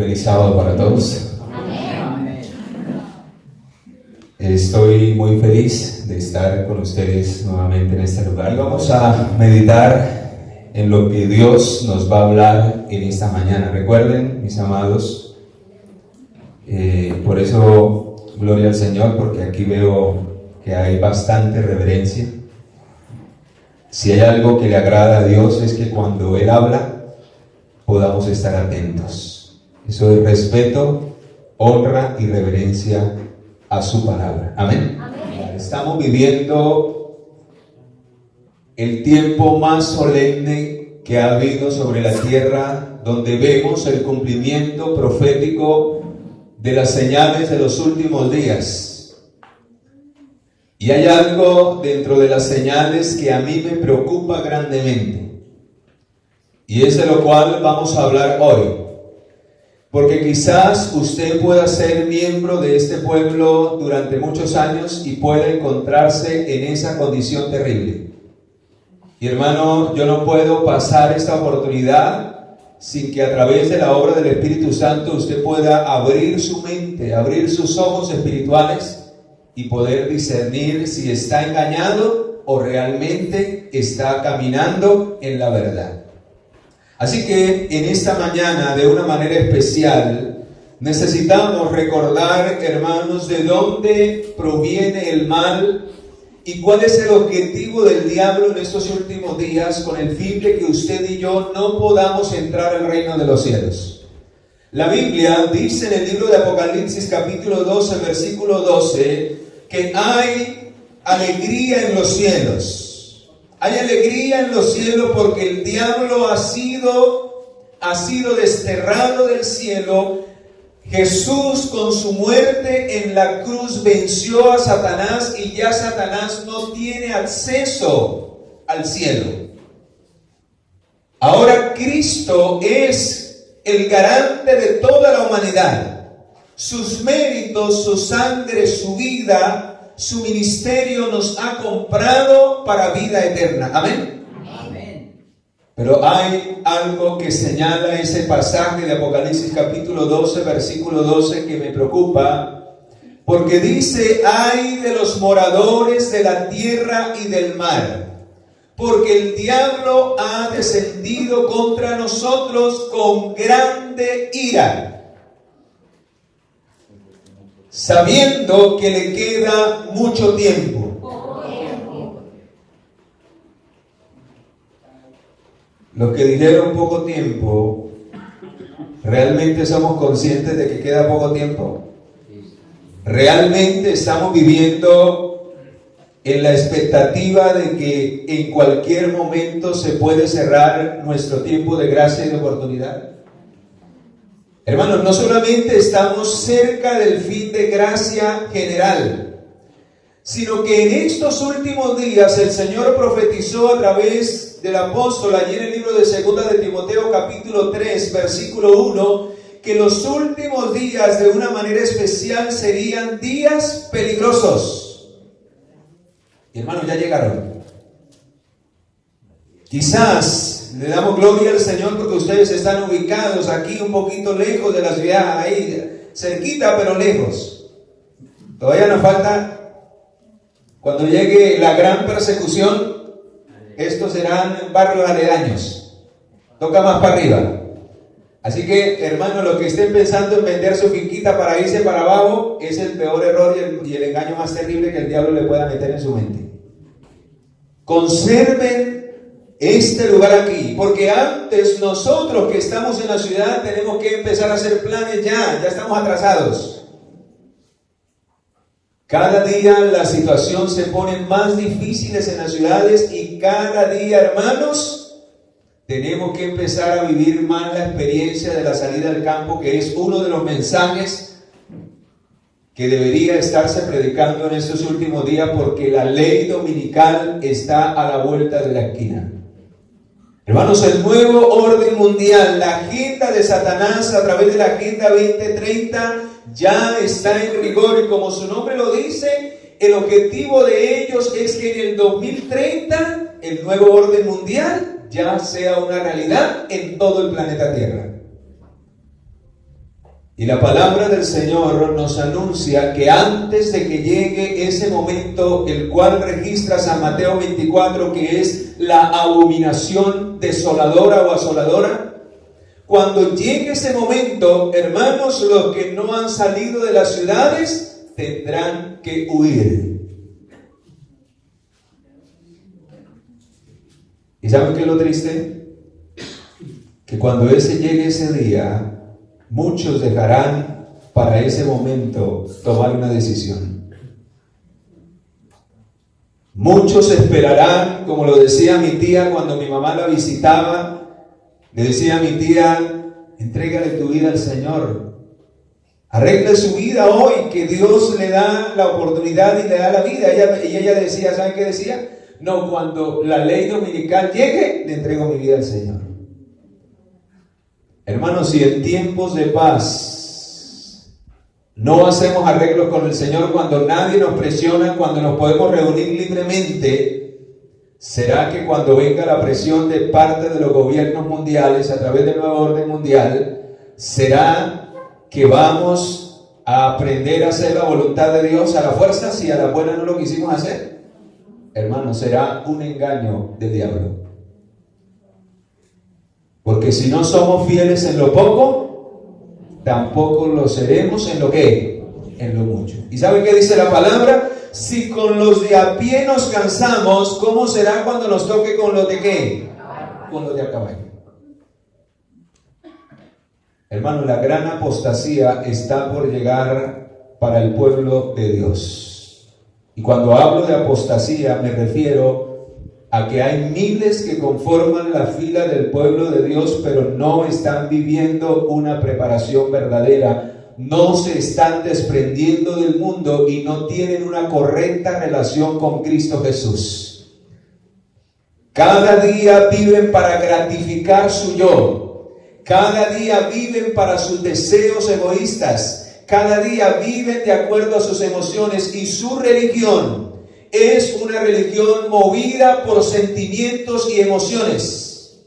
Feliz sábado para todos. Amén. Estoy muy feliz de estar con ustedes nuevamente en este lugar. Vamos a meditar en lo que Dios nos va a hablar en esta mañana. Recuerden, mis amados, por eso gloria al Señor, porque aquí veo que hay bastante reverencia. Si hay algo que le agrada a Dios es que cuando Él habla podamos estar atentos. Eso es respeto, honra y reverencia a su palabra. Amén. Amén. Estamos viviendo el tiempo más solemne que ha habido sobre la tierra, donde vemos el cumplimiento profético de las señales de los últimos días. Y hay algo dentro de las señales que a mí me preocupa grandemente, y es de lo cual vamos a hablar hoy. Porque quizás usted pueda ser miembro de este pueblo durante muchos años y pueda encontrarse en esa condición terrible. Y hermano, yo no puedo pasar esta oportunidad sin que a través de la obra del Espíritu Santo usted pueda abrir su mente, abrir sus ojos espirituales y poder discernir si está engañado o realmente está caminando en la verdad. Así que en esta mañana, de una manera especial, necesitamos recordar, hermanos, de dónde proviene el mal y cuál es el objetivo del diablo en estos últimos días, con el fin de que usted y yo no podamos entrar al reino de los cielos. La Biblia dice en el libro de Apocalipsis capítulo 12, versículo 12, que hay alegría en los cielos. Hay alegría en los cielos porque el diablo ha sido desterrado del cielo. Jesús con su muerte en la cruz venció a Satanás y ya Satanás no tiene acceso al cielo. Ahora Cristo es el garante de toda la humanidad. Sus méritos, su sangre, su vida, su ministerio nos ha comprado para vida eterna. Amén. Amén. Pero hay algo que señala ese pasaje de Apocalipsis capítulo 12, versículo 12, que me preocupa, porque dice: ay de los moradores de la tierra y del mar, porque el diablo ha descendido contra nosotros con grande ira, sabiendo que le queda mucho tiempo. Los que dijeron poco tiempo, ¿realmente somos conscientes de que queda poco tiempo? ¿Realmente estamos viviendo en la expectativa de que en cualquier momento se puede cerrar nuestro tiempo de gracia y de oportunidad? Hermanos, no solamente estamos cerca del fin de gracia general, sino que en estos últimos días el Señor profetizó a través del apóstol, allí en el libro de 2 de Timoteo capítulo 3, versículo 1, que los últimos días de una manera especial serían días peligrosos. Y hermanos, ya llegaron. Quizás le damos gloria al Señor porque ustedes están ubicados aquí un poquito lejos de la ciudad, ahí cerquita pero lejos. Todavía nos falta, cuando llegue la gran persecución, estos serán barrios aledaños. Toca más para arriba. Así que, hermanos, los que estén pensando en vender su finquita para irse para abajo, es el peor error y el engaño más terrible que el diablo le pueda meter en su mente. Conserven este lugar aquí, porque antes nosotros que estamos en la ciudad tenemos que empezar a hacer planes ya estamos atrasados. Cada día la situación se pone más difíciles en las ciudades y cada día, hermanos, tenemos que empezar a vivir más la experiencia de la salida al campo, que es uno de los mensajes que debería estarse predicando en estos últimos días, porque la ley dominical está a la vuelta de la esquina. Hermanos, el nuevo orden mundial, la agenda de Satanás a través de la Agenda 2030 ya está en rigor, y como su nombre lo dice, el objetivo de ellos es que en el 2030 el nuevo orden mundial ya sea una realidad en todo el planeta Tierra. Y la palabra del Señor nos anuncia que antes de que llegue ese momento, el cual registra San Mateo 24, que es la abominación desoladora o asoladora, cuando llegue ese momento, hermanos, los que no han salido de las ciudades tendrán que huir. ¿Y saben qué es lo triste? Que cuando llegue ese día, muchos dejarán para ese momento tomar una decisión. Muchos esperarán, como lo decía mi tía cuando mi mamá la visitaba, le decía a mi tía, entrégale tu vida al Señor, arregle su vida hoy, que Dios le da la oportunidad y le da la vida. Y ella decía, ¿saben qué decía? No, cuando la ley dominical llegue, le entrego mi vida al Señor. Hermanos, si en tiempos de paz no hacemos arreglos con el Señor, cuando nadie nos presiona, cuando nos podemos reunir libremente, ¿será que cuando venga la presión de parte de los gobiernos mundiales a través del nuevo orden mundial, será que vamos a aprender a hacer la voluntad de Dios a la fuerza si a la buena no lo quisimos hacer? Hermanos, será un engaño del diablo. Porque si no somos fieles en lo poco, tampoco lo seremos en lo que, en lo mucho. ¿Y sabe qué dice la palabra? Si con los de a pie nos cansamos, ¿cómo será cuando nos toque con los de qué? Con los de a caballo. Hermano, la gran apostasía está por llegar para el pueblo de Dios. Y cuando hablo de apostasía me refiero a que hay miles que conforman la fila del pueblo de Dios, pero no están viviendo una preparación verdadera, no se están desprendiendo del mundo y no tienen una correcta relación con Cristo Jesús. Cada día viven para gratificar su yo, cada día viven para sus deseos egoístas, cada día viven de acuerdo a sus emociones, y su religión es una religión movida por sentimientos y emociones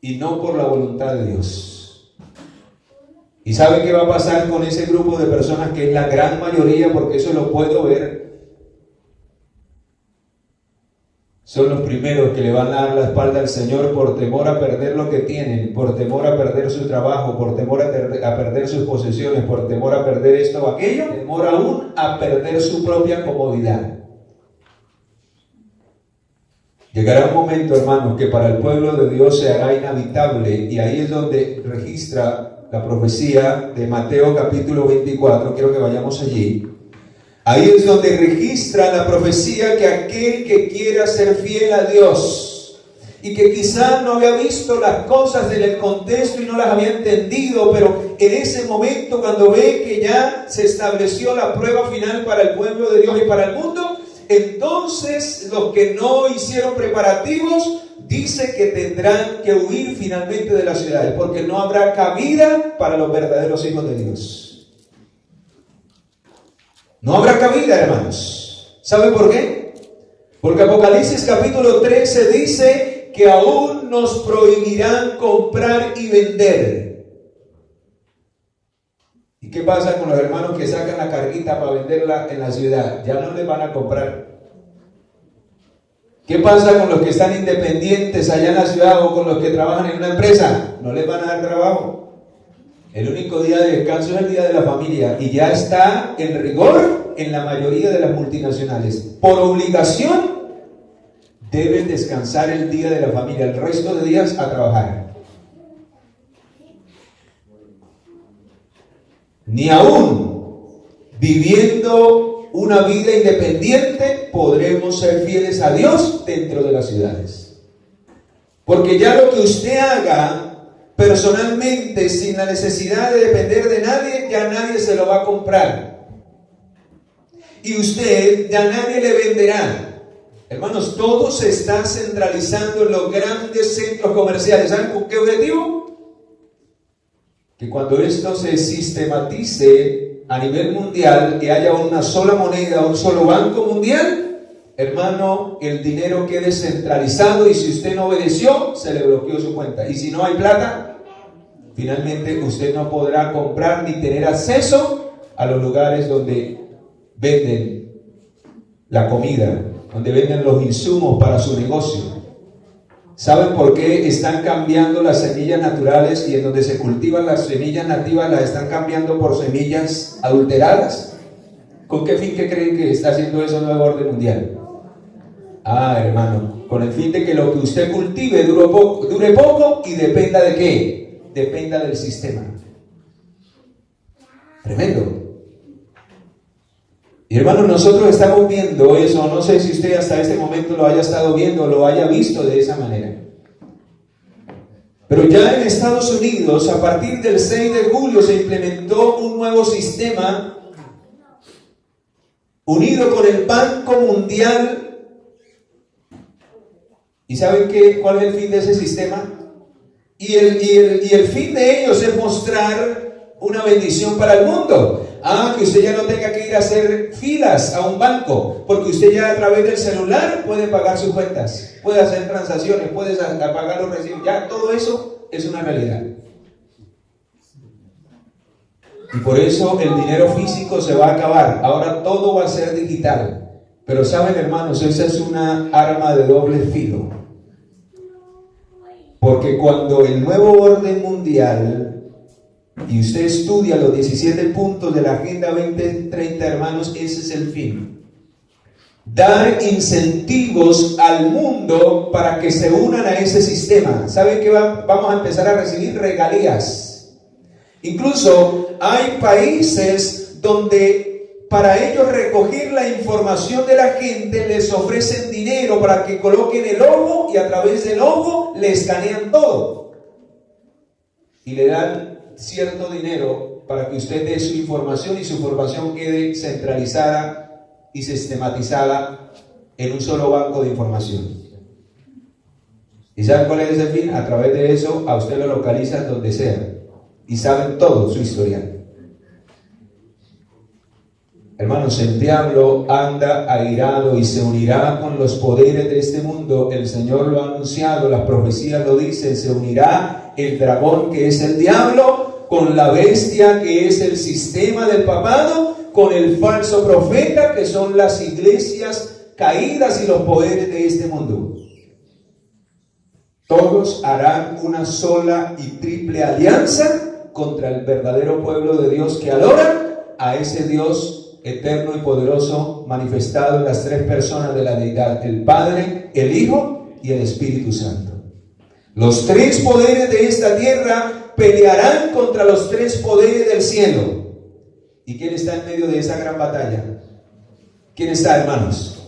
y no por la voluntad de Dios. ¿Y sabe qué va a pasar con ese grupo de personas, que es la gran mayoría, porque eso lo puedo ver? Son los primeros que le van a dar la espalda al Señor por temor a perder lo que tienen, por temor a perder su trabajo, por temor a perder sus posesiones, por temor a perder esto o aquello, temor aún a perder su propia comodidad. Llegará un momento, hermanos, que para el pueblo de Dios se hará inhabitable, y ahí es donde registra la profecía de Mateo capítulo 24, quiero que vayamos allí. Ahí es donde registra la profecía que aquel que quiera ser fiel a Dios y que quizá no había visto las cosas en el contexto y no las había entendido, pero en ese momento, cuando ve que ya se estableció la prueba final para el pueblo de Dios y para el mundo, entonces los que no hicieron preparativos, dice que tendrán que huir finalmente de las ciudades, porque no habrá cabida para los verdaderos hijos de Dios. No habrá cabida, hermanos. ¿Saben por qué? Porque Apocalipsis capítulo 13 dice que aún nos prohibirán comprar y vender. ¿Y qué pasa con los hermanos que sacan la carguita para venderla en la ciudad? Ya no les van a comprar. ¿Qué pasa con los que están independientes allá en la ciudad o con los que trabajan en una empresa? No les van a dar trabajo. El único día de descanso es el día de la familia, y ya está en rigor en la mayoría de las multinacionales. Por obligación deben descansar el día de la familia, el resto de días a trabajar. Ni aún viviendo una vida independiente podremos ser fieles a Dios dentro de las ciudades. Porque ya lo que usted haga personalmente, sin la necesidad de depender de nadie, ya nadie se lo va a comprar. Y usted ya nadie le venderá. Hermanos, todo se está centralizando en los grandes centros comerciales. ¿Saben con qué objetivo? Que cuando esto se sistematice a nivel mundial y haya una sola moneda, un solo banco mundial, hermano, el dinero quede centralizado, y si usted no obedeció, se le bloqueó su cuenta. Y si no hay plata, finalmente usted no podrá comprar ni tener acceso a los lugares donde venden la comida, donde venden los insumos para su negocio. ¿Saben por qué están cambiando las semillas naturales y en donde se cultivan las semillas nativas las están cambiando por semillas adulteradas? ¿Con qué fin que creen que está haciendo eso el nuevo orden mundial? Hermano, con el fin de que lo que usted cultive dure poco y dependa de qué, dependa del sistema. Tremendo. Y hermanos, nosotros estamos viendo eso. No sé si usted hasta este momento lo haya estado viendo, lo haya visto de esa manera. Pero ya en Estados Unidos, a partir del 6 de julio, se implementó un nuevo sistema unido con el Banco Mundial. ¿Y saben cuál es el fin de ese sistema? Y el fin de ellos es mostrar una bendición para el mundo. Que usted ya no tenga que ir a hacer filas a un banco, porque usted ya a través del celular puede pagar sus cuentas, puede hacer transacciones, puede pagar los recibos. Ya todo eso es una realidad. Y por eso el dinero físico se va a acabar. Ahora todo va a ser digital. Pero saben, hermanos, esa es una arma de doble filo. Porque cuando el nuevo orden mundial, y usted estudia los 17 puntos de la Agenda 2030, hermanos, ese es el fin. Dar incentivos al mundo para que se unan a ese sistema. ¿Saben qué? Vamos a empezar a recibir regalías. Incluso hay países donde para ellos recoger la información de la gente les ofrecen dinero para que coloquen el ojo y a través del ojo le escanean todo. Y le dan cierto dinero para que usted dé su información y su información quede centralizada y sistematizada en un solo banco de información. ¿Y saben cuál es el fin? A través de eso a usted lo localizan donde sea y saben todo su historial. Hermanos, el diablo anda airado y se unirá con los poderes de este mundo. El Señor lo ha anunciado, las profecías lo dicen. Se unirá el dragón, que es el diablo, con la bestia, que es el sistema del papado, con el falso profeta, que son las iglesias caídas y los poderes de este mundo. Todos harán una sola y triple alianza contra el verdadero pueblo de Dios que adora a ese Dios eterno y poderoso manifestado en las tres personas de la deidad: el Padre, el Hijo y el Espíritu Santo. Los tres poderes de esta tierra pelearán contra los tres poderes del cielo. ¿Y quién está en medio de esa gran batalla? ¿Quién está, hermanos?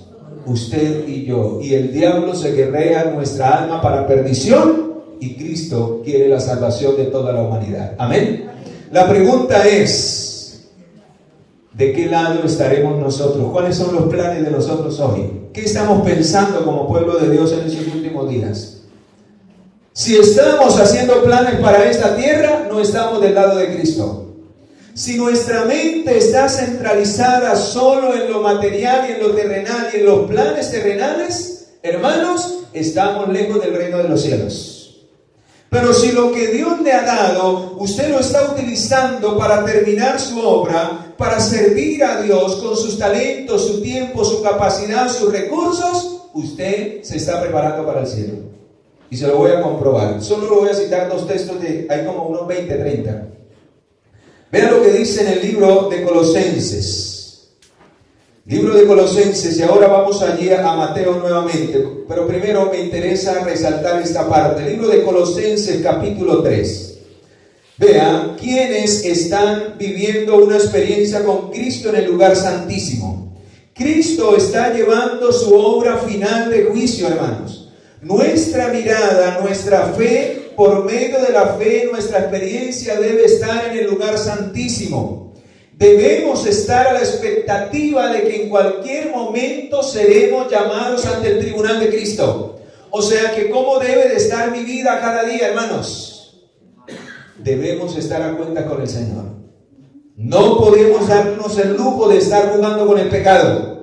Usted y yo. Y el diablo se guerrea nuestra alma para perdición, y Cristo quiere la salvación de toda la humanidad. Amén. La pregunta es: ¿de qué lado estaremos nosotros? ¿Cuáles son los planes de nosotros hoy? ¿Qué estamos pensando como pueblo de Dios en estos últimos días? Si estamos haciendo planes para esta tierra, no estamos del lado de Cristo. Si nuestra mente está centralizada solo en lo material y en lo terrenal y en los planes terrenales, hermanos, estamos lejos del reino de los cielos. Pero si lo que Dios le ha dado, usted lo está utilizando para terminar su obra, para servir a Dios con sus talentos, su tiempo, su capacidad, sus recursos, usted se está preparando para el cielo. Y se lo voy a comprobar. Solo lo voy a citar dos textos, hay como unos 20, 30. Vean lo que dice en el libro de Colosenses. Libro de Colosenses, y ahora vamos allí a Mateo nuevamente. Pero primero me interesa resaltar esta parte. El libro de Colosenses, capítulo 3. Vean, quienes están viviendo una experiencia con Cristo en el lugar santísimo. Cristo está llevando su obra final de juicio, hermanos. Nuestra mirada, nuestra fe, por medio de la fe, nuestra experiencia debe estar en el lugar santísimo. Debemos estar a la expectativa de que en cualquier momento seremos llamados ante el tribunal de Cristo. O sea que, ¿cómo debe de estar mi vida cada día, hermanos? Debemos estar a cuenta con el Señor. No podemos darnos el lujo de estar jugando con el pecado.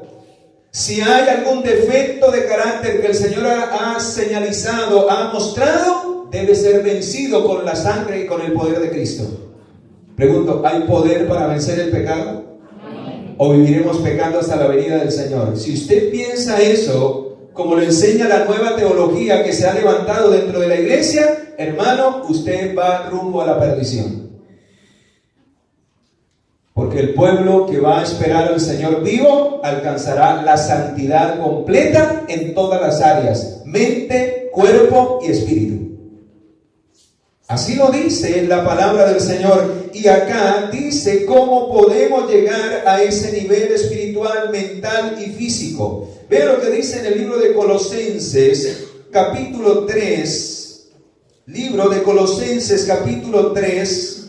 Si hay algún defecto de carácter que el Señor ha señalizado, ha mostrado, debe ser vencido con la sangre y con el poder de Cristo. Pregunto, ¿hay poder para vencer el pecado? ¿O viviremos pecando hasta la venida del Señor? Si usted piensa eso, como lo enseña la nueva teología que se ha levantado dentro de la iglesia, hermano, usted va rumbo a la perdición. Porque el pueblo que va a esperar al Señor vivo alcanzará la santidad completa en todas las áreas: mente, cuerpo y espíritu. Así lo dice la palabra del Señor. Y acá dice cómo podemos llegar a ese nivel espiritual, mental y físico. Vean lo que dice en el libro de Colosenses, capítulo 3. Libro de Colosenses, capítulo 3.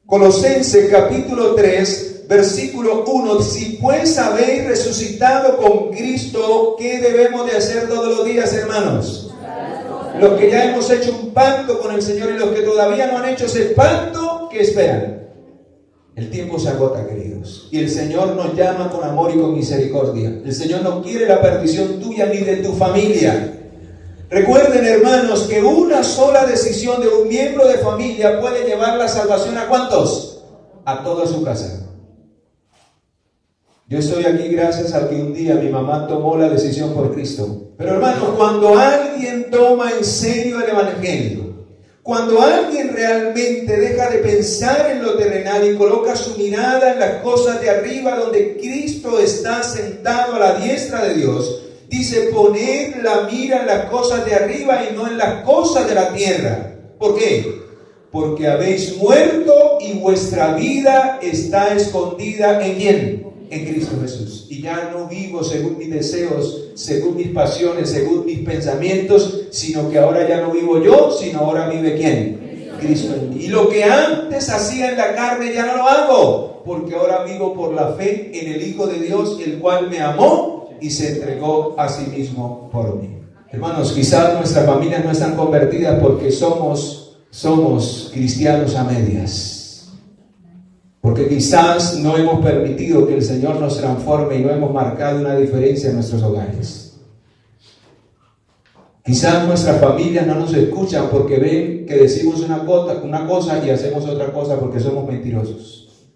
Colosenses capítulo 3, versículo 1. Si pues habéis resucitado con Cristo, ¿qué debemos de hacer todos los días, hermanos? Los que ya hemos hecho un pacto con el Señor y los que todavía no han hecho ese pacto, ¿qué esperan? El tiempo se agota, queridos, y el Señor nos llama con amor y con misericordia. El Señor no quiere la perdición tuya ni de tu familia. Recuerden, hermanos, que una sola decisión de un miembro de familia puede llevar la salvación ¿a cuántos? A toda su casa. Yo estoy aquí gracias a que un día mi mamá tomó la decisión por Cristo. Pero hermanos, cuando alguien toma en serio el Evangelio, cuando alguien realmente deja de pensar en lo terrenal y coloca su mirada en las cosas de arriba, donde Cristo está sentado a la diestra de Dios, dice: poned la mira en las cosas de arriba y no en las cosas de la tierra. ¿Por qué? Porque habéis muerto y vuestra vida está escondida ¿en quién? En Cristo Jesús. Y ya no vivo según mis deseos, según mis pasiones, según mis pensamientos, sino que ahora ya no vivo yo, sino ahora vive ¿quién? Cristo en mí. Y lo que antes hacía en la carne ya no lo hago, porque ahora vivo por la fe en el Hijo de Dios, el cual me amó y se entregó a sí mismo por mí. Hermanos, quizás nuestras familias no están convertidas porque somos cristianos a medias. Porque quizás no hemos permitido que el Señor nos transforme y no hemos marcado una diferencia en nuestros hogares. Quizás nuestras familias no nos escuchan porque ven que decimos una cosa y hacemos otra cosa porque somos mentirosos.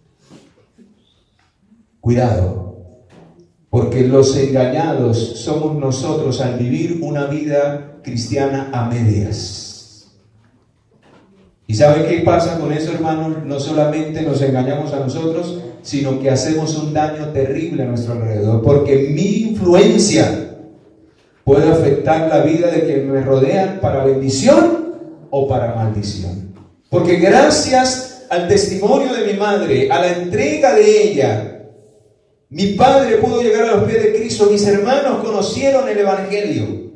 Cuidado, porque los engañados somos nosotros al vivir una vida cristiana a medias. ¿Y saben qué pasa con eso, hermanos? No solamente nos engañamos a nosotros, sino que hacemos un daño terrible a nuestro alrededor, porque mi influencia puede afectar la vida de quienes me rodean para bendición o para maldición. Porque gracias al testimonio de mi madre, a la entrega de ella, mi padre pudo llegar a los pies de Cristo, mis hermanos conocieron el Evangelio.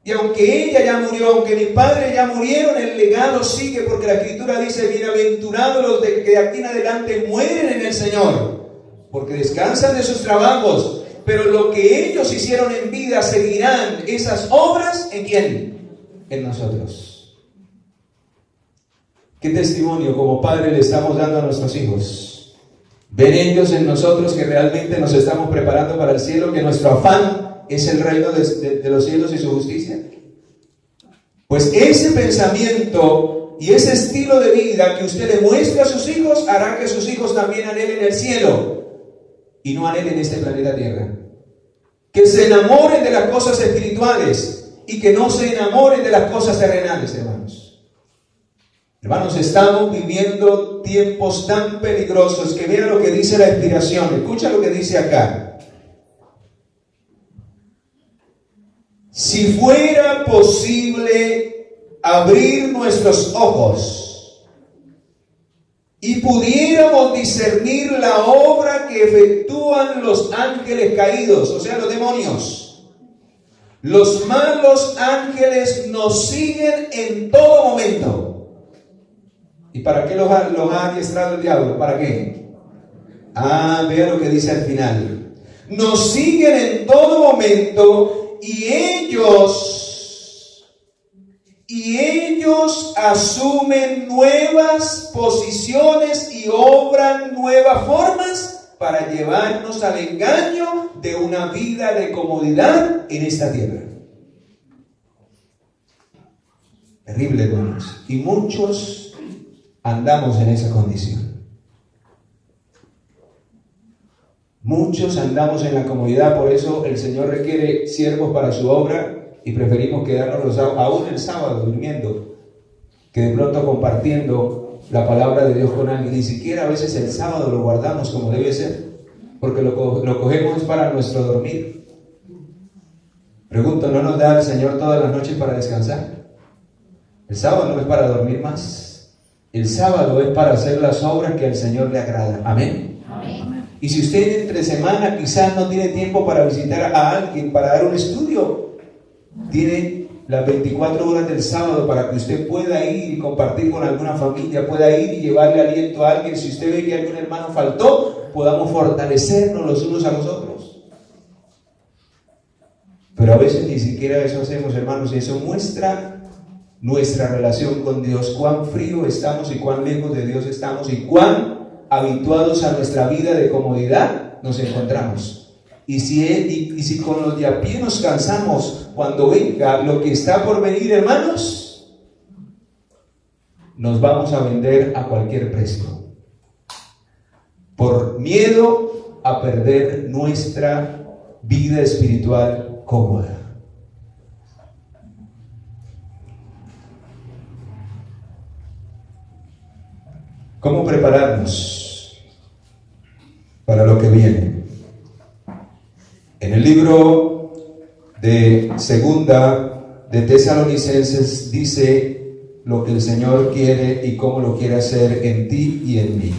Y aunque ella ya murió, aunque mi padre ya murieron, el legado sigue, porque la Escritura dice: bienaventurados los que de aquí en adelante mueren en el Señor, porque descansan de sus trabajos, pero lo que ellos hicieron en vida seguirán esas obras ¿en quién? En nosotros. ¿Qué testimonio como padre le estamos dando a nuestros hijos? ¿Ven ellos en nosotros que realmente nos estamos preparando para el cielo, que nuestro afán es el reino de los cielos y su justicia? Pues ese pensamiento y ese estilo de vida que usted le muestre a sus hijos hará que sus hijos también anhelen el cielo y no anhelen este planeta Tierra. Que se enamoren de las cosas espirituales y que no se enamoren de las cosas terrenales, hermanos. Hermanos, estamos viviendo tiempos tan peligrosos que vean lo que dice la inspiración. Escucha lo que dice acá. Si fuera posible abrir nuestros ojos y pudiéramos discernir la obra que efectúan los ángeles caídos, o sea, los demonios. Los malos ángeles nos siguen en todo momento. ¿Y para qué los ha adiestrado el diablo? ¿Para qué? Vea lo que dice al final. Nos siguen en todo momento. Y ellos asumen nuevas posiciones y obran nuevas formas para llevarnos al engaño de una vida de comodidad en esta tierra. Terrible, hermanos. Y muchos andamos en esa condición. Muchos andamos en la comodidad, por eso el Señor requiere siervos para su obra y preferimos quedarnos aún el sábado durmiendo, que de pronto compartiendo la palabra de Dios con alguien. Ni siquiera a veces el sábado lo guardamos como debe ser, porque lo cogemos para nuestro dormir. Pregunto, ¿no nos da el Señor todas las noches para descansar? El sábado no es para dormir más. El sábado es para hacer las obras que al Señor le agrada. Amén. Amén. Y si usted entre semana quizás no tiene tiempo para visitar a alguien, para dar un estudio, tiene las 24 horas del sábado para que usted pueda ir y compartir con alguna familia, pueda ir y llevarle aliento a alguien. Si usted ve que algún hermano faltó, podamos fortalecernos los unos a los otros. Pero a veces ni siquiera eso hacemos, hermanos, y eso muestra nuestra relación con Dios, cuán frío estamos y cuán lejos de Dios estamos y cuán habituados a nuestra vida de comodidad nos encontramos. Y si con los de a pie nos cansamos cuando venga lo que está por venir, hermanos, nos vamos a vender a cualquier precio, por miedo a perder nuestra vida espiritual cómoda. ¿Cómo prepararnos para lo que viene? En el libro de Segunda de Tesalonicenses dice lo que el Señor quiere y cómo lo quiere hacer en ti y en mí.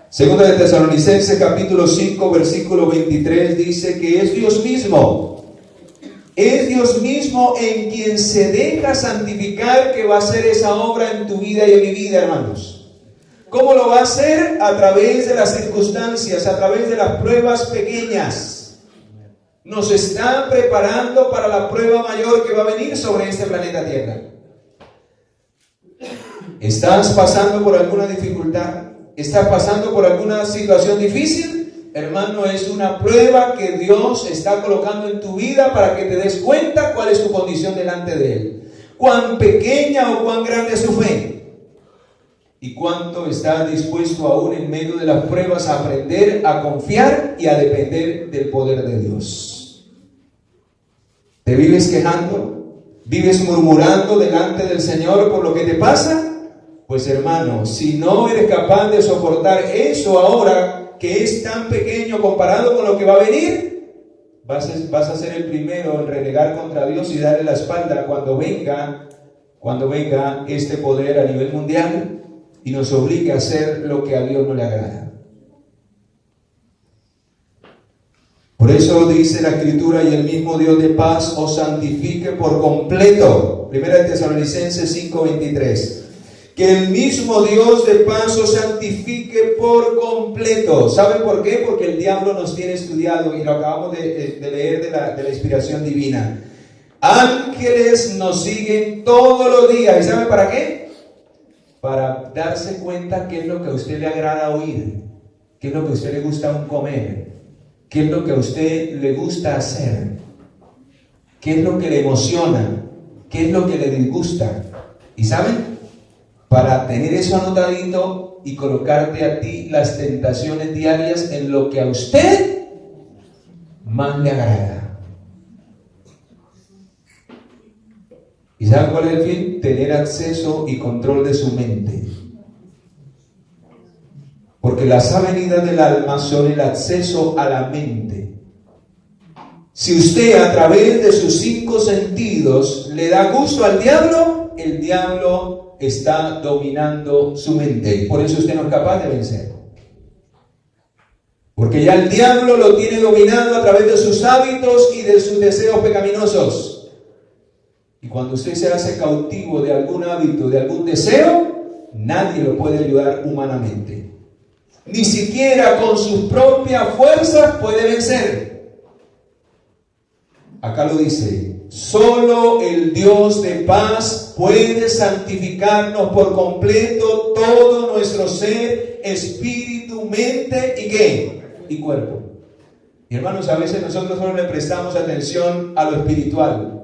Segunda de Tesalonicenses capítulo 5 versículo 23 dice que es Dios mismo en quien se deja santificar, que va a hacer esa obra en tu vida y en mi vida, hermanos. ¿Cómo lo va a hacer? A través de las circunstancias, a través de las pruebas pequeñas. Nos está preparando para la prueba mayor que va a venir sobre este planeta Tierra. ¿Estás pasando por alguna dificultad? ¿Estás pasando por alguna situación difícil? Hermano, es una prueba que Dios está colocando en tu vida para que te des cuenta cuál es tu condición delante de Él. Cuán pequeña o cuán grande es tu fe. Y cuánto estás dispuesto aún en medio de las pruebas a aprender, a confiar y a depender del poder de Dios. ¿Te vives quejando? ¿Vives murmurando delante del Señor por lo que te pasa? Pues hermano, si no eres capaz de soportar eso ahora, que es tan pequeño comparado con lo que va a venir, vas a ser el primero en renegar contra Dios y darle la espalda cuando venga este poder a nivel mundial y nos obliga a hacer lo que a Dios no le agrada. Por eso dice la Escritura: y el mismo Dios de paz os santifique por completo. Primera de Tesalonicenses 5:23. Que el mismo Dios de paz os santifique por completo. ¿Saben por qué? Porque el diablo nos tiene estudiado y lo acabamos de leer de la inspiración divina. Ángeles nos siguen todos los días. ¿Y saben para qué? Para darse cuenta qué es lo que a usted le agrada oír, qué es lo que a usted le gusta aún comer, qué es lo que a usted le gusta hacer, qué es lo que le emociona, qué es lo que le disgusta. ¿Y saben? Para tener eso anotadito y colocarte a ti las tentaciones diarias en lo que a usted más le agrada. ¿Y saben cuál es el fin? Tener acceso y control de su mente. Porque las avenidas del alma son el acceso a la mente. Si usted a través de sus 5 sentidos le da gusto al diablo, el diablo está dominando su mente. Por eso usted no es capaz de vencer. Porque ya el diablo lo tiene dominado a través de sus hábitos y de sus deseos pecaminosos. Y cuando usted se hace cautivo de algún hábito, de algún deseo, nadie lo puede ayudar humanamente. Ni siquiera con sus propias fuerzas puede vencer. Acá lo dice: solo el Dios de paz puede santificarnos por completo todo nuestro ser, espíritu, mente y ¿qué? Y cuerpo. Y hermanos, a veces nosotros solo le prestamos atención a lo espiritual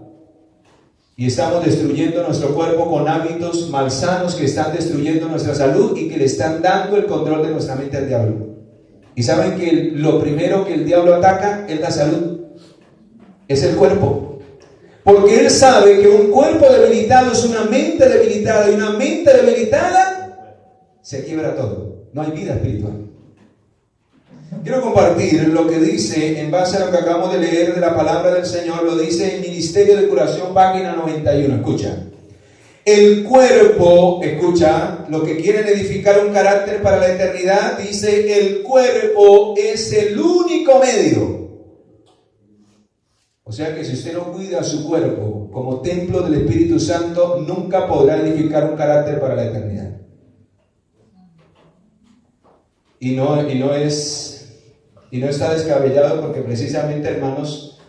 y estamos destruyendo nuestro cuerpo con hábitos malsanos que están destruyendo nuestra salud y que le están dando el control de nuestra mente al diablo. Y saben que lo primero que el diablo ataca es la salud, es el cuerpo. Porque él sabe que un cuerpo debilitado es una mente debilitada, y una mente debilitada se quiebra todo. No hay vida espiritual. Quiero compartir lo que dice, en base a lo que acabamos de leer de la palabra del Señor, lo dice en Ministerio de Curación, página 91. Escucha. El cuerpo, escucha, lo que quieren edificar un carácter para la eternidad, dice, el cuerpo es el único medio. O sea que si usted no cuida su cuerpo como templo del Espíritu Santo, nunca podrá edificar un carácter para la eternidad. Y no está descabellado, porque precisamente, hermanos,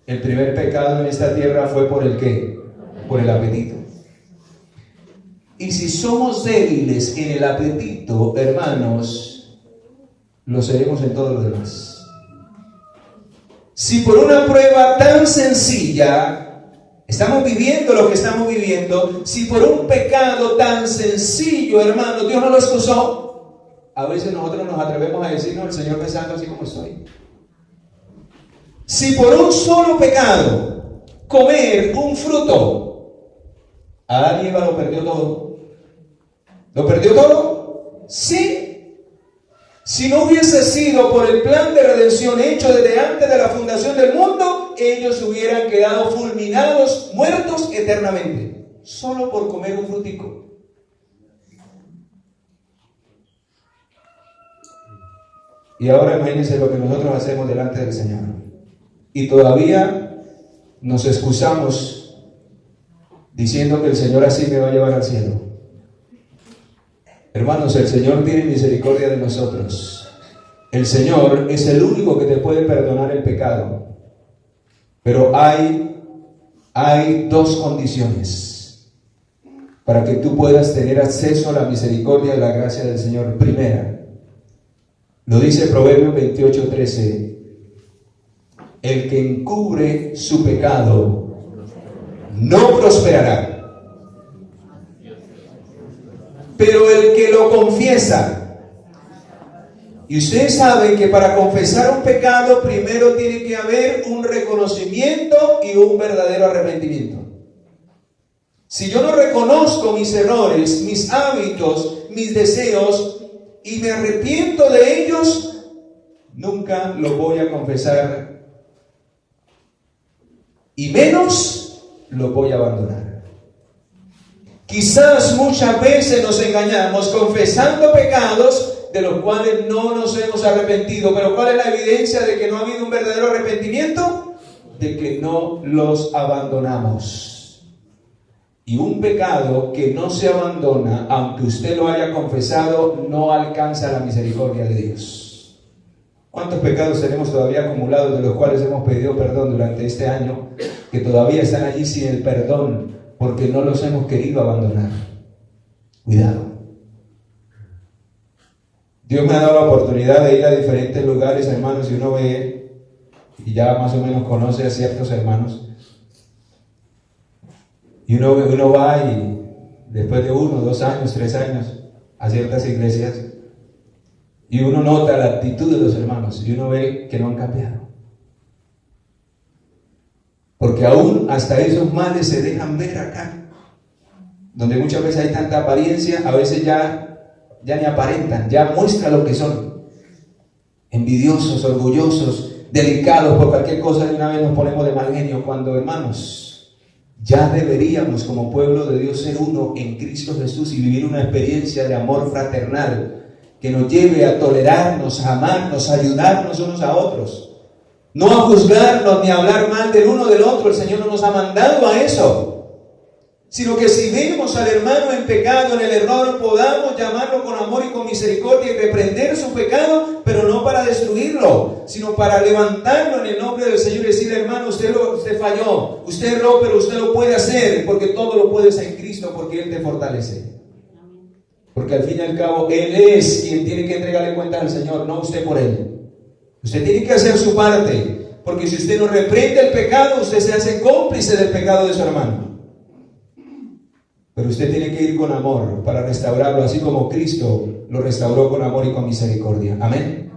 el primer pecado en esta tierra fue por el ¿qué? Por el apetito. Y si somos débiles en el apetito, hermanos, lo seremos en todo lo demás. Si por una prueba tan sencilla estamos viviendo lo que estamos viviendo, si por un pecado tan sencillo, hermanos, Dios no lo excusó, a veces nosotros nos atrevemos a decir, no, el Señor me santo así como estoy. Si por un solo pecado, comer un fruto, Adán y Eva lo perdió todo. ¿Lo perdió todo? Sí. Si no hubiese sido por el plan de redención hecho desde antes de la fundación del mundo, ellos hubieran quedado fulminados, muertos eternamente, solo por comer un frutico. Y ahora imagínense lo que nosotros hacemos delante del Señor. Y todavía nos excusamos diciendo que el Señor así me va a llevar al cielo. Hermanos, el Señor tiene misericordia de nosotros. El Señor es el único que te puede perdonar el pecado. Pero hay dos condiciones para que tú puedas tener acceso a la misericordia y la gracia del Señor. Primera, lo dice Proverbios 28:13. El que encubre su pecado no prosperará, pero el que lo confiesa. Y ustedes saben que para confesar un pecado primero tiene que haber un reconocimiento y un verdadero arrepentimiento. Si yo no reconozco mis errores, mis hábitos, mis deseos y me arrepiento de ellos, nunca lo voy a confesar y menos lo voy a abandonar. Quizás muchas veces nos engañamos confesando pecados de los cuales no nos hemos arrepentido. Pero ¿cuál es la evidencia de que no ha habido un verdadero arrepentimiento? De que no los abandonamos. Y un pecado que no se abandona, aunque usted lo haya confesado, no alcanza la misericordia de Dios. ¿Cuántos pecados tenemos todavía acumulados de los cuales hemos pedido perdón durante este año, que todavía están allí sin el perdón, porque no los hemos querido abandonar? Cuidado. Dios me ha dado la oportunidad de ir a diferentes lugares, hermanos, y uno ve, y ya más o menos conoce a ciertos hermanos, y uno va y después de 1, 2 años, 3 años a ciertas iglesias, y uno nota la actitud de los hermanos, y uno ve que no han cambiado. Porque aún hasta esos males se dejan ver acá, donde muchas veces hay tanta apariencia, a veces ya ni aparentan, ya muestran lo que son. Envidiosos, orgullosos, delicados por cualquier cosa, de una vez nos ponemos de mal genio, cuando, hermanos, ya deberíamos como pueblo de Dios ser uno en Cristo Jesús y vivir una experiencia de amor fraternal que nos lleve a tolerarnos, a amarnos, a ayudarnos unos a otros. No a juzgarnos ni a hablar mal del uno del otro. El Señor no nos ha mandado a eso. Sino que si vemos al hermano en pecado, en el error, podamos llamarlo con amor y con misericordia y reprender su pecado, pero no para destruirlo, sino para levantarlo en el nombre del Señor y decirle: hermano, usted falló, usted erró, pero usted lo puede hacer, porque todo lo puedes en Cristo, porque Él te fortalece. Porque al fin y al cabo, Él es quien tiene que entregarle cuentas al Señor, no usted por Él. Usted tiene que hacer su parte, porque si usted no reprende el pecado, usted se hace cómplice del pecado de su hermano. Pero usted tiene que ir con amor para restaurarlo, así como Cristo lo restauró con amor y con misericordia. Amén.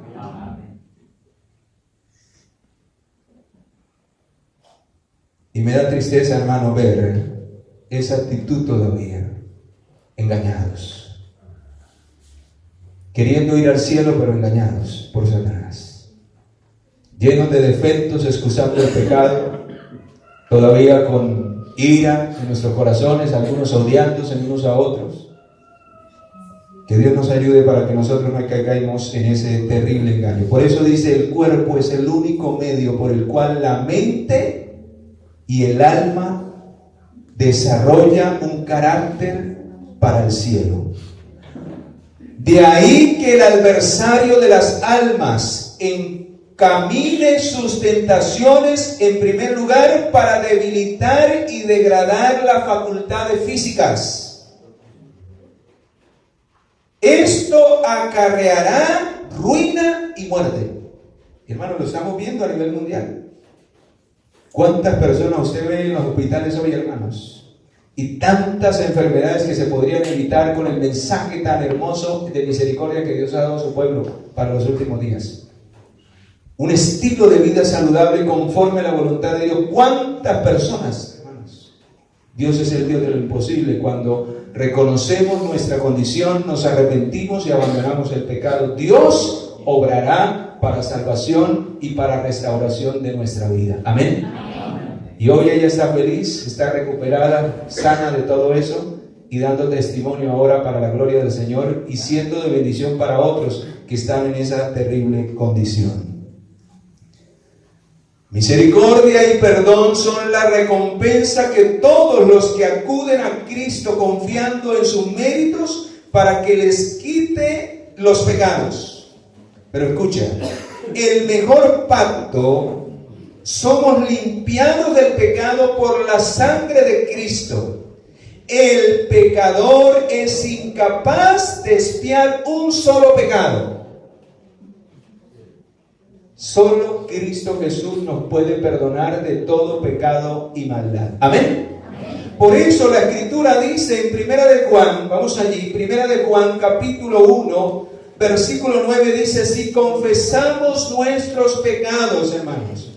Y me da tristeza, hermano, ver esa actitud todavía, engañados, queriendo ir al cielo, pero engañados por Satanás, llenos de defectos, excusando el pecado, todavía con ira en nuestros corazones, algunos odiándose unos a otros. Que Dios nos ayude para que nosotros no caigamos en ese terrible engaño. Por eso dice, el cuerpo es el único medio por el cual la mente y el alma desarrolla un carácter para el cielo. De ahí que el adversario de las almas encamine sus tentaciones en primer lugar para debilitar y degradar las facultades físicas. Esto acarreará ruina y muerte. Hermano, lo estamos viendo a nivel mundial. ¿Cuántas personas usted ve en los hospitales hoy, hermanos? Y tantas enfermedades que se podrían evitar con el mensaje tan hermoso de misericordia que Dios ha dado a su pueblo para los últimos días. Un estilo de vida saludable conforme a la voluntad de Dios. ¿Cuántas personas, hermanos? Dios es el Dios de lo imposible. Cuando reconocemos nuestra condición, nos arrepentimos y abandonamos el pecado, Dios obrará para salvación y para restauración de nuestra vida. Amén. Y hoy ella está feliz, está recuperada, sana de todo eso y dando testimonio ahora para la gloria del Señor y siendo de bendición para otros que están en esa terrible condición. Misericordia y perdón son la recompensa que todos los que acuden a Cristo confiando en sus méritos para que les quite los pecados. Pero escucha, el mejor pacto, somos limpiados del pecado por la sangre de Cristo. El pecador es incapaz de expiar un solo pecado. Solo Cristo Jesús nos puede perdonar de todo pecado y maldad. Amén. Por eso la Escritura dice en Primera de Juan, vamos allí, Primera de Juan capítulo 1, versículo 9 dice, si confesamos nuestros pecados, hermanos,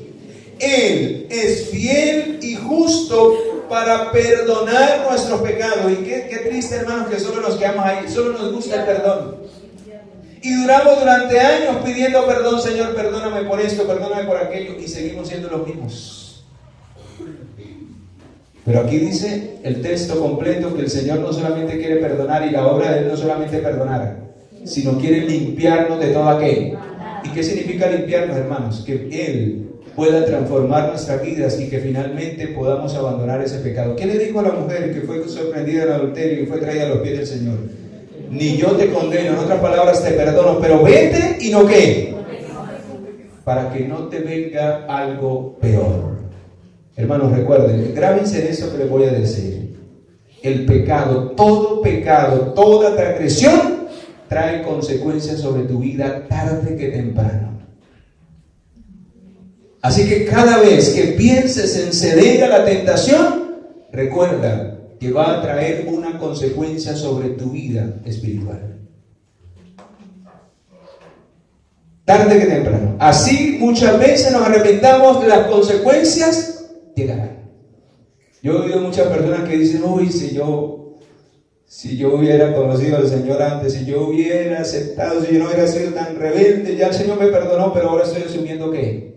Él es fiel y justo para perdonar nuestros pecados. Y qué triste, hermanos, que solo nos quedamos ahí, solo nos gusta el perdón. Y duramos durante años pidiendo perdón, Señor, perdóname por esto, perdóname por aquello, y seguimos siendo los mismos. Pero aquí dice el texto completo que el Señor no solamente quiere perdonar, y la obra de Él no solamente perdonar, sino quiere limpiarnos de todo aquello. ¿Y qué significa limpiarnos, hermanos? Que Él pueda transformar nuestras vidas y que finalmente podamos abandonar ese pecado. ¿Qué le dijo a la mujer que fue sorprendida en adulterio y fue traída a los pies del Señor? Ni yo te condeno, en otras palabras te perdono, pero vete y no qué, para que no te venga algo peor. Hermanos, recuerden, grábense en eso que les voy a decir. El pecado, toda transgresión trae consecuencias sobre tu vida tarde que temprano. Así que cada vez que pienses en ceder a la tentación, recuerda que va a traer una consecuencia sobre tu vida espiritual. Tarde que temprano. Así muchas veces nos arrepentamos, las consecuencias llegarán. Yo he oído muchas personas que dicen, uy, si yo hubiera conocido al Señor antes, si yo hubiera aceptado, si yo no hubiera sido tan rebelde, ya el Señor me perdonó, pero ahora estoy asumiendo ¿qué?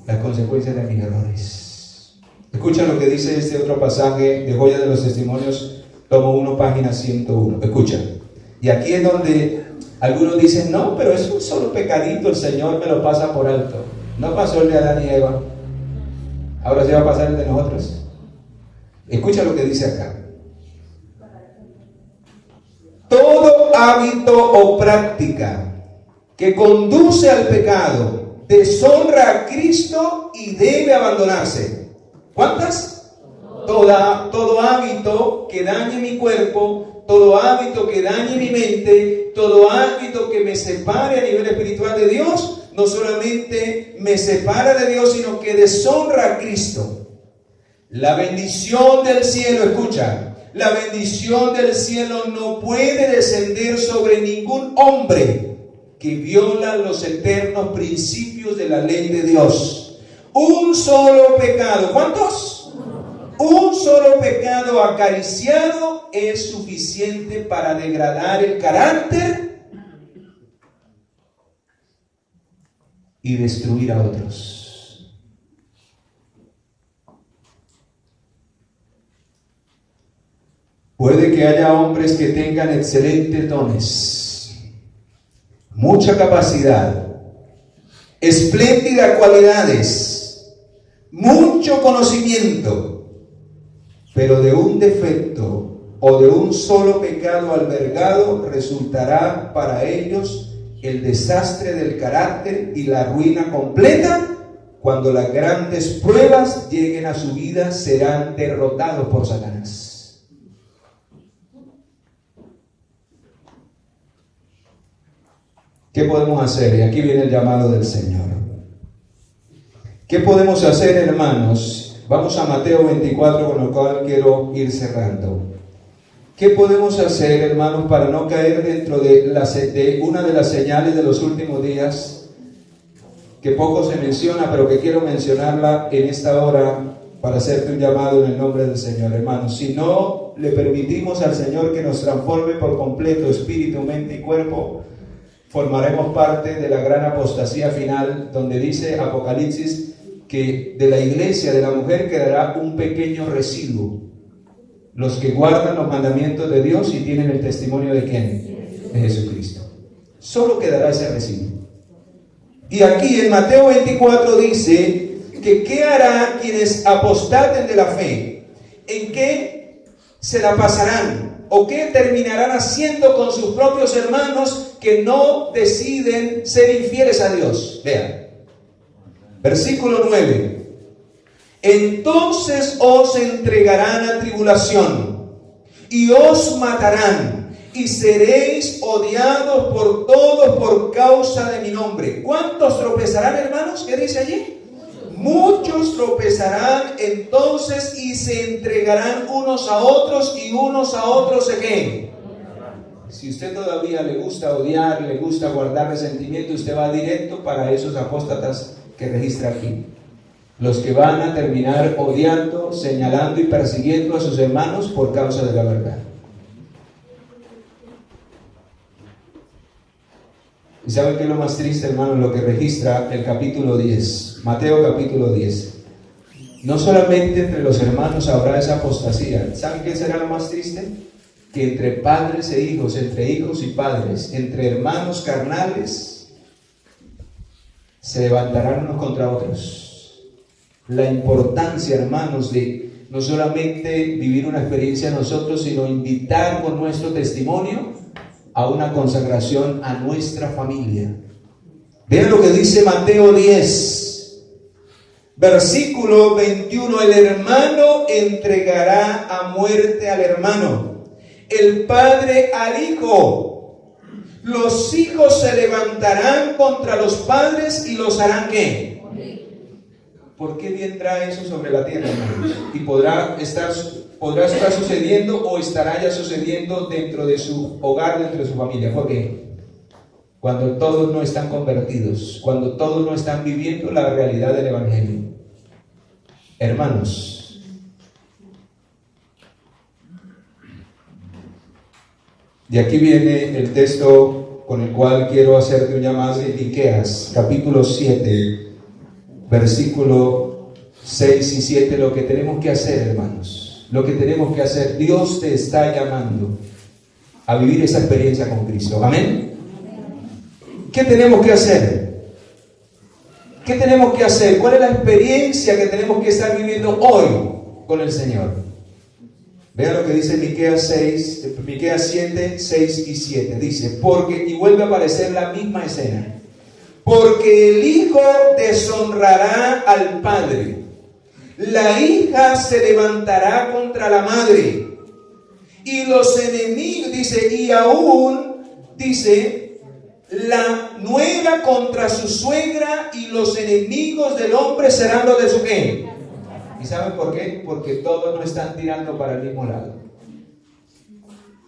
Las consecuencias de mis errores. Escucha lo que dice este otro pasaje de Joya de los Testimonios, tomo 1, página 101. Escucha. Y aquí es donde algunos dicen, no, pero es un solo pecadito, el Señor me lo pasa por alto. No pasó el de Adán y Eva. Ahora sí va a pasar el de nosotros. Escucha lo que dice acá. Todo hábito o práctica que conduce al pecado deshonra a Cristo y debe abandonarse. ¿Cuántas? todo hábito que dañe mi cuerpo, todo hábito que dañe mi mente, todo hábito que me separe a nivel espiritual de Dios, no solamente me separa de Dios, sino que deshonra a Cristo. La bendición del cielo, escucha, la bendición del cielo no puede descender sobre ningún hombre que viola los eternos principios de la ley de Dios. Un solo pecado, ¿cuántos? Un solo pecado acariciado es suficiente para degradar el carácter y destruir a otros. Puede que haya hombres que tengan excelentes dones, mucha capacidad, espléndidas cualidades, mucho conocimiento, pero de un defecto o de un solo pecado albergado resultará para ellos el desastre del carácter y la ruina completa. Cuando las grandes pruebas lleguen a su vida, serán derrotados por Satanás. ¿Qué podemos hacer? Y aquí viene el llamado del Señor. ¿Qué podemos hacer, hermanos? Vamos a Mateo 24, con lo cual quiero ir cerrando. ¿Qué podemos hacer, hermanos, para no caer dentro de una de las señales de los últimos días, que poco se menciona, pero que quiero mencionarla en esta hora para hacerte un llamado en el nombre del Señor, hermanos? Si no le permitimos al Señor que nos transforme por completo, espíritu, mente y cuerpo, formaremos parte de la gran apostasía final, donde dice Apocalipsis que de la iglesia, de la mujer, quedará un pequeño residuo. Los que guardan los mandamientos de Dios y tienen el testimonio de ¿quién? De Jesucristo. Solo quedará ese residuo. Y aquí en Mateo 24 dice que ¿qué hará quienes apostaten de la fe? ¿En qué se la pasarán? ¿O qué terminarán haciendo con sus propios hermanos que no deciden ser infieles a Dios? Vean. Versículo 9. Entonces os entregarán a tribulación y os matarán y seréis odiados por todos por causa de mi nombre. ¿Cuántos tropezarán, hermanos? ¿Qué dice allí? Muchos tropezarán entonces y se entregarán unos a otros y unos a otros ¿de qué? Si usted todavía le gusta odiar, le gusta guardar resentimiento, usted va directo para esos apóstatas que registra aquí. Los que van a terminar odiando, señalando y persiguiendo a sus hermanos por causa de la verdad. ¿Y saben qué es lo más triste, hermanos? Lo que registra el capítulo 10, Mateo capítulo 10. No solamente entre los hermanos habrá esa apostasía. ¿Saben qué será lo más triste? Que entre padres e hijos, entre hijos y padres, entre hermanos carnales, se levantarán unos contra otros. La importancia, hermanos, de no solamente vivir una experiencia nosotros, sino invitar con nuestro testimonio a una consagración a nuestra familia. Vean lo que dice Mateo 10, versículo 21. El hermano entregará a muerte al hermano, el padre al hijo. Los hijos se levantarán contra los padres y los harán ¿qué? ¿Por qué vendrá eso sobre la tierra, hermanos? Y podrá estar sucediendo o estará ya sucediendo dentro de su hogar, dentro de su familia. ¿Por qué? Cuando todos no están convertidos, cuando todos no están viviendo la realidad del Evangelio. Hermanos, de aquí viene el texto con el cual quiero hacerte un llamado de Miqueas, capítulo 7, versículo 6 y 7. Lo que tenemos que hacer, hermanos, lo que tenemos que hacer, Dios te está llamando a vivir esa experiencia con Cristo. Amén. ¿Qué tenemos que hacer? ¿Qué tenemos que hacer? ¿Cuál es la experiencia que tenemos que estar viviendo hoy con el Señor? Vean lo que dice Miqueas 7, 6 y 7. Dice, porque, y vuelve a aparecer la misma escena, porque el hijo deshonrará al padre La hija se levantará contra la madre. Y los enemigos, dice, y aún, dice, la nuera contra su suegra, y los enemigos del hombre serán los de su qué. ¿Y saben por qué? Porque todos no están tirando para el mismo lado.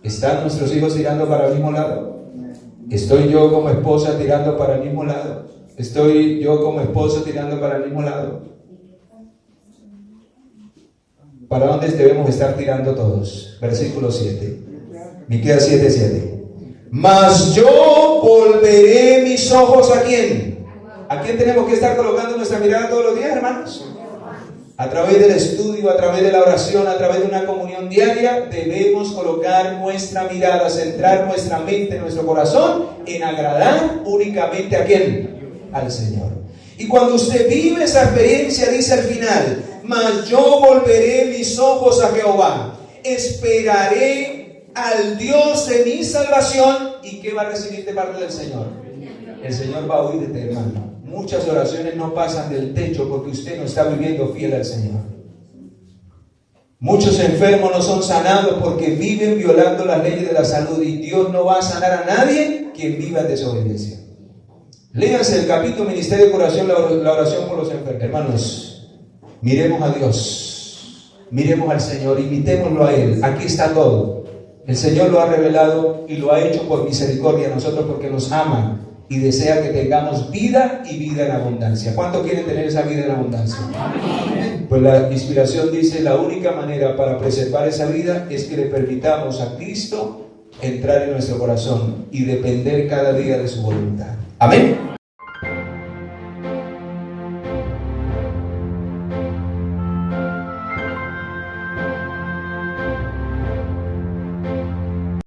¿Están nuestros hijos tirando para el mismo lado? ¿Estoy yo como esposa tirando para el mismo lado? ¿Estoy yo como esposo tirando para el mismo lado? ¿Para dónde debemos estar tirando todos? Versículo 7. Miqueas 7:7. Mas yo volveré mis ojos ¿a quién? ¿A quién tenemos que estar colocando nuestra mirada todos los días, hermanos? A través del estudio, a través de la oración, a través de una comunión diaria, debemos colocar nuestra mirada, centrar nuestra mente, nuestro corazón en agradar únicamente ¿a quién? Al Señor. Y cuando usted vive esa experiencia, dice al final, mas yo volveré mis ojos a Jehová, esperaré al Dios de mi salvación. ¿Y qué va a recibir de parte del Señor? El Señor va a oírte, hermano. Muchas oraciones no pasan del techo porque usted no está viviendo fiel al Señor. Muchos enfermos no son sanados porque viven violando las leyes de la salud, y Dios no va a sanar a nadie quien viva en desobediencia. Léanse el capítulo Ministerio de Curación, la oración por los enfermos. Hermanos, miremos a Dios, miremos al Señor, imitémoslo a Él. Aquí está todo. El Señor lo ha revelado y lo ha hecho por misericordia a nosotros, porque nos ama y desea que tengamos vida y vida en abundancia. ¿Cuánto quieren tener esa vida en abundancia? Amén. Pues la inspiración dice, la única manera para preservar esa vida es que le permitamos a Cristo entrar en nuestro corazón y depender cada día de su voluntad. Amén.